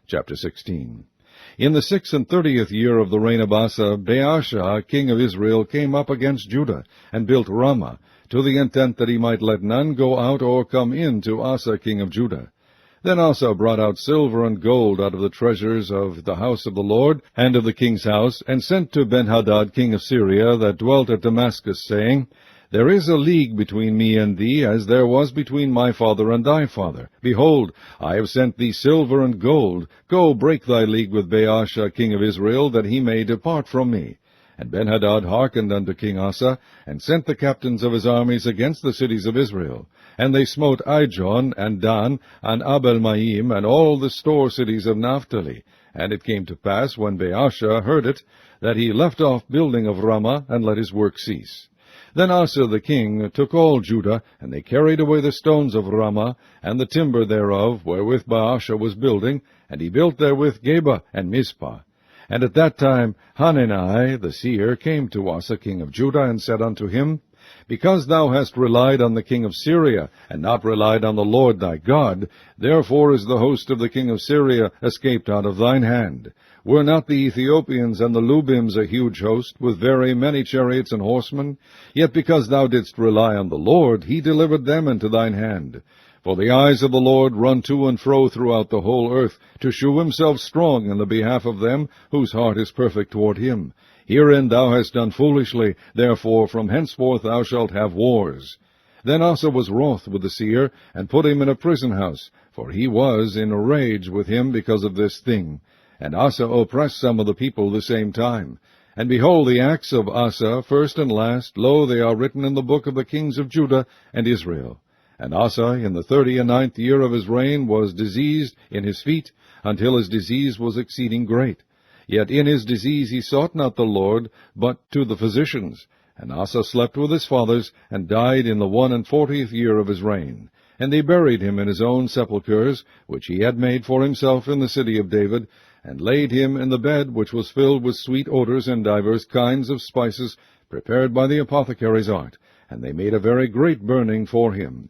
Chapter 16. In the 36th year of the reign of Asa, Baasha, king of Israel, came up against Judah, and built Ramah, to the intent that he might let none go out or come in to Asa king of Judah. Then Asa brought out silver and gold out of the treasures of the house of the Lord, and of the king's house, and sent to Benhadad king of Syria, that dwelt at Damascus, saying, There is a league between me and thee, as there was between my father and thy father. Behold, I have sent thee silver and gold. Go, break thy league with Baasha king of Israel, that he may depart from me. And Benhadad hearkened unto King Asa, and sent the captains of his armies against the cities of Israel. And they smote Ijon, and Dan, and Abel-maim, and all the store cities of Naphtali. And it came to pass, when Baasha heard it, that he left off building of Ramah, and let his work cease. Then Asa the king took all Judah, and they carried away the stones of Ramah, and the timber thereof, wherewith Baasha was building, and he built therewith Geba and Mizpah. And at that time Hanani the seer came to Asa king of Judah, and said unto him, Because thou hast relied on the king of Syria, and not relied on the Lord thy God, therefore is the host of the king of Syria escaped out of thine hand. Were not the Ethiopians and the Lubims a huge host, with very many chariots and horsemen? Yet because thou didst rely on the Lord, he delivered them into thine hand. For the eyes of the Lord run to and fro throughout the whole earth, to shew himself strong in the behalf of them whose heart is perfect toward him. Herein thou hast done foolishly, therefore from henceforth thou shalt have wars. Then Asa was wroth with the seer, and put him in a prison house, for he was in a rage with him because of this thing. And Asa oppressed some of the people the same time. And behold, the acts of Asa, first and last, lo, they are written in the book of the kings of Judah and Israel. And Asa, in the 39th year of his reign, was diseased in his feet, until his disease was exceeding great. Yet in his disease he sought not the Lord, but to the physicians. And Asa slept with his fathers, and died in the 41st year of his reign. And they buried him in his own sepulchres, which he had made for himself in the city of David, and laid him in the bed which was filled with sweet odors and divers kinds of spices, prepared by the apothecary's art. And they made a very great burning for him.